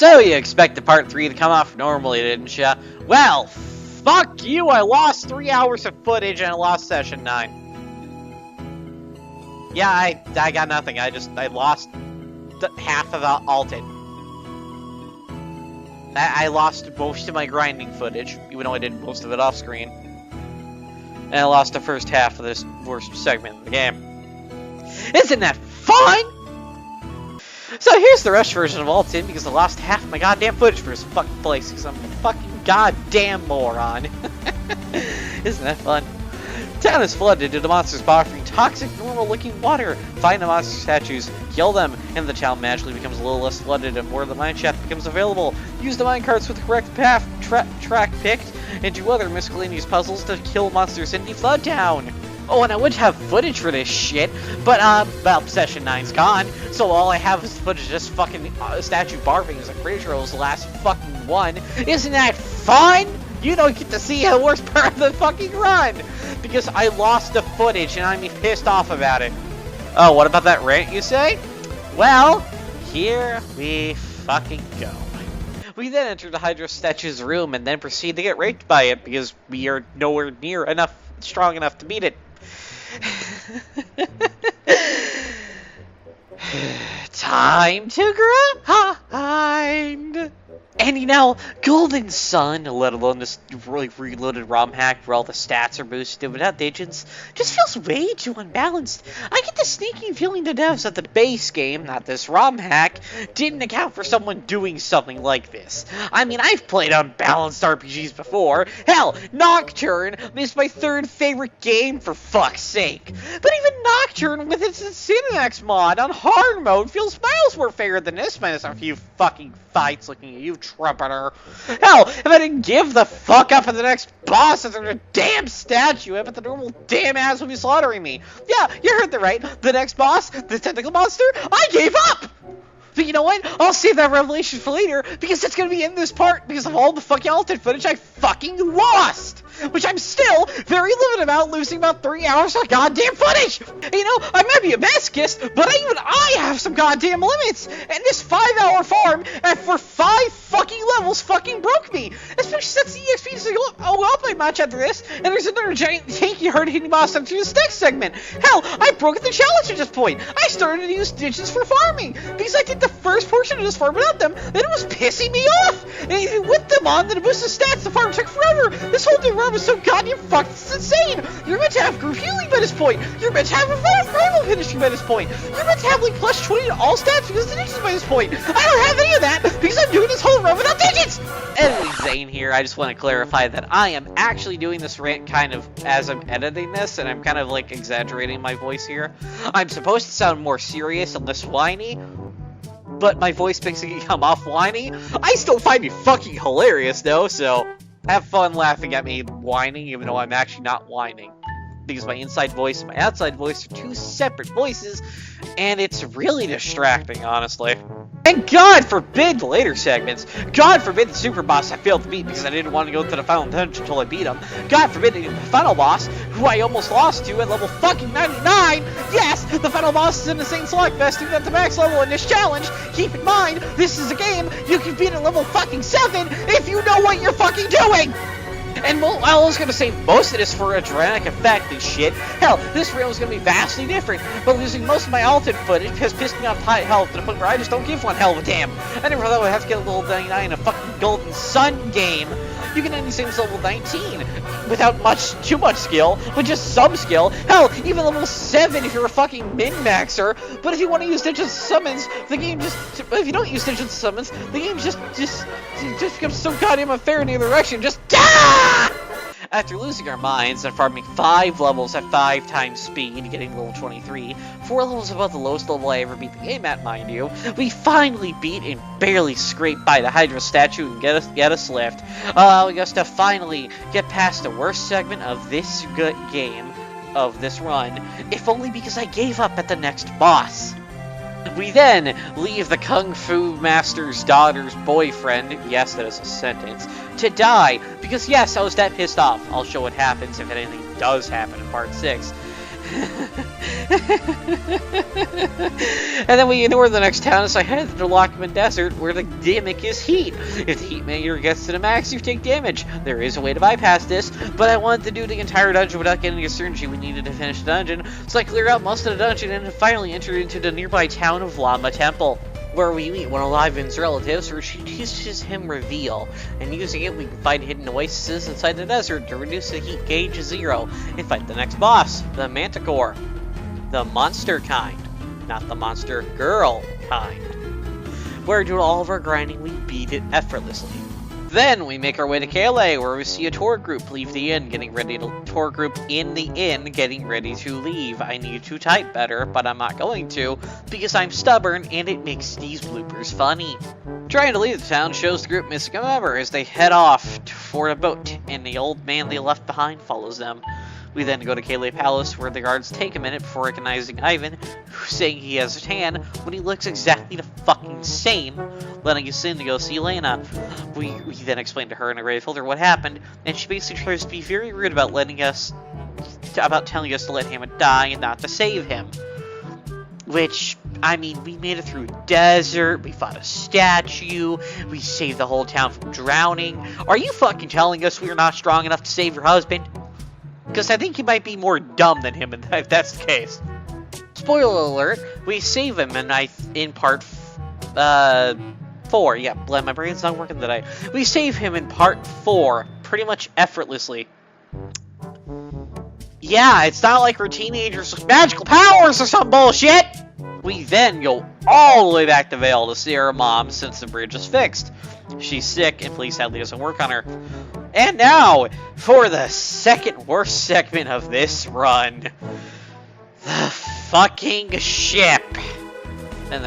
So you expected part 3 to come off normally, didn't ya? Well, fuck you, I lost 3 hours of footage and I lost session 9. Yeah, I got nothing, I lost half of Alted. I lost most of my grinding footage, even though I did most of it off screen. And I lost the first half of this worst segment of the game. Isn't that fun? So here's the rush version of Alton, because I lost half of my goddamn footage for this fucking place, because I'm a fucking goddamn moron. Isn't that fun? Town is flooded due to monsters offering toxic, normal-looking water. Find the monster statues, kill them, and the town magically becomes a little less flooded and more of the mineshaft becomes available. Use the minecarts with the correct path track picked, and do other miscellaneous puzzles to kill monsters in the flood town. Oh, and I would have footage for this shit, but, well, Session 9's gone, so all I have is footage of this fucking statue barfing, as I'm pretty sure it was the last fucking one. Isn't that fun? You don't get to see the worst part of the fucking run, because I lost the footage, and I'm pissed off about it. Oh, what about that rant, you say? Well, here we fucking go. We then enter the Hydra statue's room, and then proceed to get raped by it, because we are nowhere near enough, strong enough to beat it. Time to grind! And you know, Golden Sun, let alone this really reloaded ROM hack where all the stats are boosted without the Djinns, just feels way too unbalanced. I get the sneaking feeling to devs that the base game, not this ROM hack, didn't account for someone doing something like this. I mean, I've played unbalanced RPGs before. Hell, Nocturne is my third favorite game, for fuck's sake. But even Nocturne with its Cinemax mod on hard mode feels miles more fair than this, minus a few fucking fights looking at you, trumpeter. Hell, if I didn't give the fuck up at the next boss as a damn statue, I bet the normal damn ass would be slaughtering me. Yeah, you heard that right. The next boss, the tentacle monster, I gave up! But you know what? I'll save that revelation for later, because it's gonna be in this part because of all the fucking altered footage I fucking lost! Which I'm still very livid about, losing about 3 hours of goddamn footage! And you know, I might be a masochist, but even I have some goddamn limits! And this 5-hour farm, and for 5 fucking levels, fucking broke me! Especially since the EXP is going up by much after this, and there's another giant tanky hard-hitting boss after this next segment! Hell, I broke the challenge at this point! I started to use Djinns for farming, because I did the first portion of this farm without them, then it was pissing me off! And even with them on, then to boost the stats, the farm took forever! This whole new run was so goddamn fucked, it's insane! You're meant to have group healing by this point! You're meant to have revival finishing by this point! You're meant to have like plus 20 to all stats because of the Djinns by this point! I don't have any of that because I'm doing this whole run without Djinns! Anyway, Zane here, I just want to clarify that I am actually doing this rant kind of as I'm editing this, and I'm kind of like exaggerating my voice here. I'm supposed to sound more serious and less whiny, but my voice makes it come off whiny. I still find it fucking hilarious though, so have fun laughing at me whining, even though I'm actually not whining. Because my inside voice and my outside voice are two separate voices, and it's really distracting, honestly. And God forbid the later segments. God forbid the super boss I failed to beat because I didn't want to go to the final dungeon until I beat him. God forbid the final boss, who I almost lost to at level fucking 99. Yes, the final boss is in the same slugfest even at the max level in this challenge. Keep in mind, this is a game you can beat at level fucking 7 if you know what you're fucking doing. And well, I was gonna say most of this for a dramatic effect and shit. Hell, this reel is gonna be vastly different, but losing most of my altered footage has pissed me off high health to the point where I just don't give one hell of a damn. I never thought I'd have to get a level 99 in a fucking Golden Sun game. You can end these things level 19 without too much skill, with just some skill. Hell, even level 7 if you're a fucking min-maxer. But if you want to use Djinns summons, the game if you don't use Djinns summons, the game just becomes so goddamn unfair in the other direction. Just After losing our minds and farming 5 levels at 5 times speed, getting level 23, 4 levels above the lowest level I ever beat the game at, mind you, we finally beat and barely scraped by the Hydra statue and get us lift, allowing us to finally get past the worst segment of this good game, of this run, if only because I gave up at the next boss. We then leave the Kung Fu Master's daughter's boyfriend, yes, that is a sentence, to die, because yes, I was that pissed off. I'll show what happens if anything does happen in part 6. And then we ignore the next town, so I head to the Lockman Desert, where the gimmick is heat. If the heat meter gets to the max, you take damage. There is a way to bypass this, but I wanted to do the entire dungeon without getting the certainty we needed to finish the dungeon, so I cleared out most of the dungeon and finally entered into the nearby town of Lama Temple, where we meet one of Ivan's relatives, where she teaches him reveal, and using it we can find hidden oases inside the desert to reduce the heat gauge to 0 and fight the next boss, the Manticore. The monster kind, not the monster girl kind. Where doing all of our grinding, we beat it effortlessly. Then we make our way to KLA, where we see a tour group leave the inn, getting ready to leave. I need to type better, but I'm not going to, because I'm stubborn and it makes these bloopers funny. Trying to leave the town shows the group missing a member as they head off for a boat, and the old man they left behind follows them. We then go to KLA Palace, where the guards take a minute before recognizing Ivan, saying he has a tan, when he looks exactly the fucking same, letting us in to go see Elena. We then explain to her in a ray filter what happened, and she basically tries to be very rude about telling us to let him die and not to save him. Which, I mean, we made it through a desert, we fought a statue, we saved the whole town from drowning. Are you fucking telling us we're not strong enough to save your husband? Because I think he might be more dumb than him if that's the case. Spoiler alert, we save him in part 4. Yeah, my brain's not working today. We save him in part 4, pretty much effortlessly. Yeah, it's not like we're teenagers with magical powers or some bullshit! We then go all the way back to Vale to see her mom since the bridge is fixed. She's sick and police sadly doesn't work on her. And now, for the second worst segment of this run. The fucking ship. And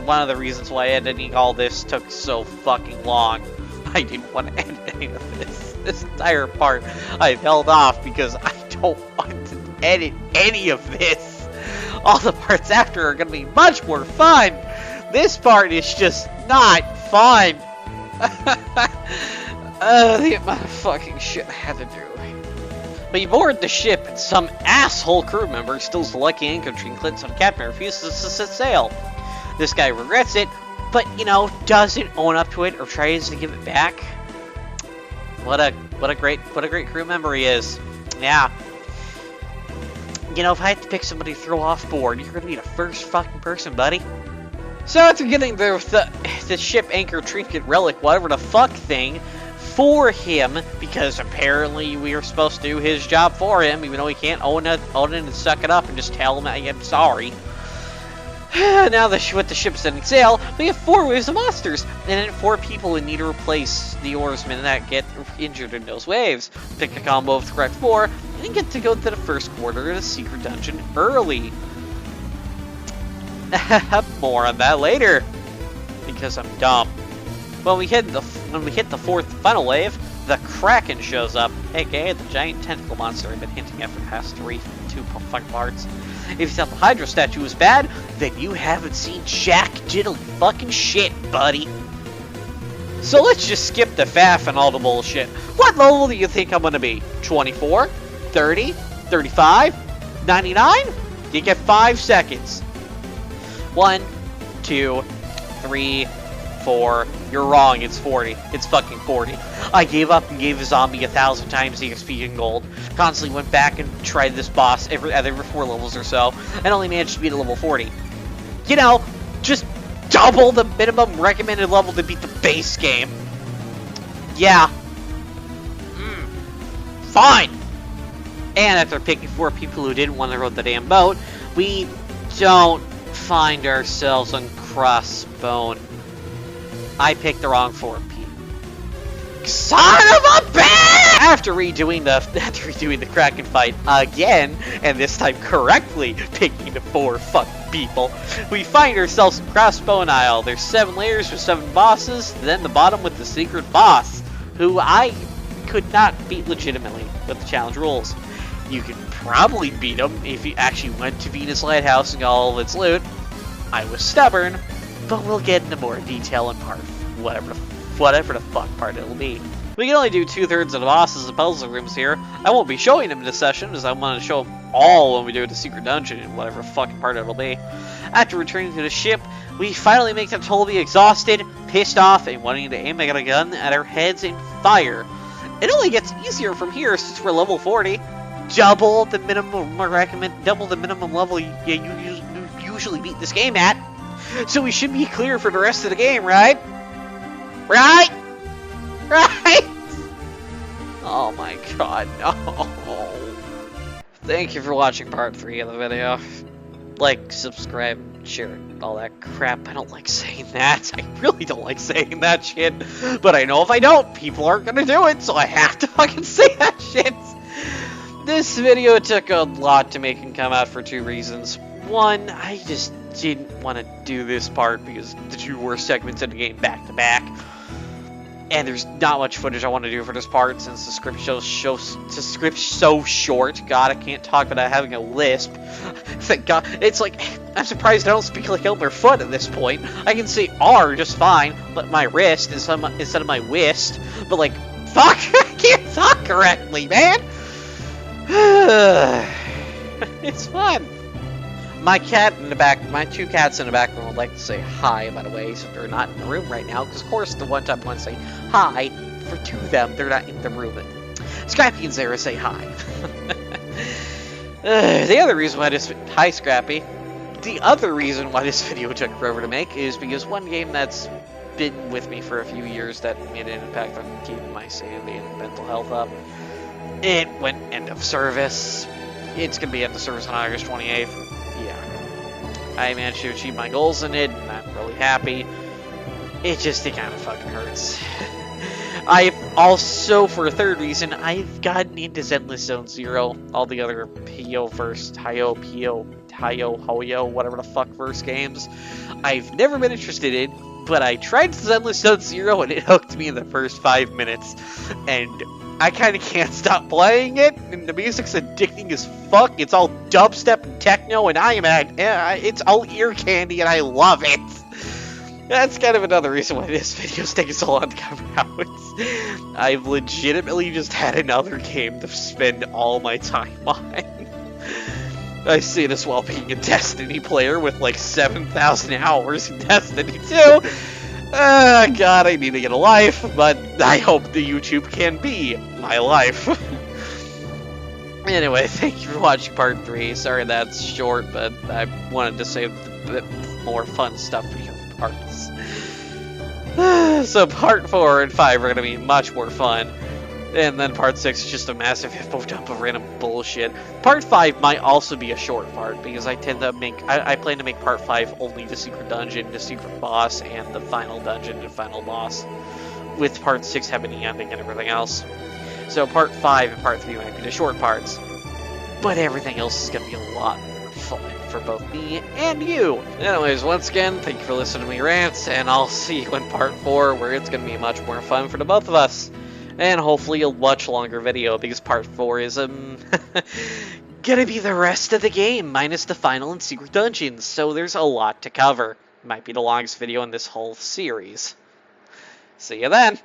one of the reasons why editing all this took so fucking long. I didn't want to edit any of this entire part. I've held off because I don't want to edit any of this. All the parts after are going to be much more fun. This part is just not fun. The amount of fucking shit I had to do. We board the ship and some asshole crew member steals the lucky anchor trinket so the captain refuses to set sail. This guy regrets it, but, doesn't own up to it or tries to give it back. What a great crew member he is. Yeah. If I had to pick somebody to throw off board, you're gonna be the first fucking person, buddy. So after getting the ship anchor trinket relic, whatever the fuck thing, for him, because apparently we were supposed to do his job for him, even though he can't own it and suck it up and just tell him I'm sorry. Now with the ship setting sail, we have 4 waves of monsters, and then 4 people who need to replace the oarsmen that get injured in those waves. Pick a combo of the correct 4, and you get to go to the first quarter of the secret dungeon early. More on that later, because I'm dumb. When we hit the 4th final wave, the Kraken shows up, aka the giant tentacle monster I've been hinting at for the past 2 fucking parts. If you thought the Hydra statue was bad, then you haven't seen jack diddly fucking shit, buddy. So let's just skip the faff and all the bullshit. What level do you think I'm gonna be? 24? 30? 35? 99? You get 5 seconds. 1, 2, 3, 4. You're wrong, it's 40. It's fucking 40. I gave up and gave a zombie 1,000 times the XP and gold. Constantly went back and tried this boss every 4 levels or so, and only managed to beat a level 40. Just double the minimum recommended level to beat the base game. Yeah. Fine. And after picking 4 people who didn't want to row the damn boat, we don't find ourselves on Crossbone. I picked the wrong 4 people. Son of a bitch! After redoing the Kraken fight again, and this time correctly picking the 4 fucking people, we find ourselves in Crossbone Isle. There's 7 layers with 7 bosses, then the bottom with the secret boss, who I could not beat legitimately with the challenge rules. You could probably beat him if you actually went to Venus Lighthouse and got all of its loot. I was stubborn, but we'll get into more detail in part whatever the fuck part it'll be. We can only do 2/3 of the bosses and puzzle rooms here. I won't be showing them this session, as I want to show them all when we do the secret dungeon in whatever fucking part it'll be. After returning to the ship, we finally make them totally exhausted, pissed off, and wanting to aim a gun at our heads and fire. It only gets easier from here since we're level 40. Double the minimum level you usually beat this game at. So we should be clear for the rest of the game, right? Right? Right? Oh my god, no. Thank you for watching part 3 of the video. Like, subscribe, share, all that crap. I don't like saying that. I really don't like saying that shit. But I know if I don't, people aren't gonna do it, so I have to fucking say that shit. This video took a lot to make and come out for 2 reasons. One, I just didn't want to do this part because the 2 worst segments in the game back to back. And there's not much footage I want to do for this part since the script's so short. God, I can't talk without having a lisp. Thank God. It's like, I'm surprised I don't speak like Elmer Fudd at this point. I can say R just fine, but my wrist instead of my whist. But like, fuck, I can't talk correctly, man. It's fun. My 2 cats in the background would like to say hi, by the way, so they're not in the room right now, because of course the one time I want to say hi, for 2 of them, they're not in the room. Scrappy and Zara say hi. The other reason why this... Hi, Scrappy. The other reason why this video took forever to make is because one game that's been with me for a few years that made an impact on keeping my sanity and mental health up, it went end of service. It's going to be end of service on August 28th. Yeah. I managed to achieve my goals in it, and I'm really happy. It kind of fucking hurts. I've also, for a third reason, I've gotten into Zenless Zone Zero, all the other Hoyo, whatever the fuck verse games. I've never been interested in, but I tried Zenless Zone Zero and it hooked me in the first 5 minutes. And I kind of can't stop playing it, and the music's addicting as fuck. It's all dubstep and techno, and it's all ear candy, and I love it. That's kind of another reason why this video's taking so long to come out. I've legitimately just had another game to spend all my time on. I say this while being a Destiny player with like 7,000 hours in Destiny 2. God, I need to get a life, but I hope the YouTube can be my life. Anyway, thank you for watching part 3. Sorry that's short, but I wanted to save a bit more fun stuff for the other parts. So part 4 and 5 are going to be much more fun. And then part 6 is just a massive hippo dump of random bullshit. Part 5 might also be a short part, because I plan to make part 5 only the secret dungeon, the secret boss, and the final dungeon and final boss, with part 6 having the ending and everything else. So part 5 and part 3 might be the short parts, but everything else is going to be a lot more fun for both me and you. Anyways, once again, thank you for listening to me rant, and I'll see you in part 4, where it's going to be much more fun for the both of us. And hopefully a much longer video, because part 4 is, gonna be the rest of the game, minus the final and secret dungeons, so there's a lot to cover. Might be the longest video in this whole series. See you then!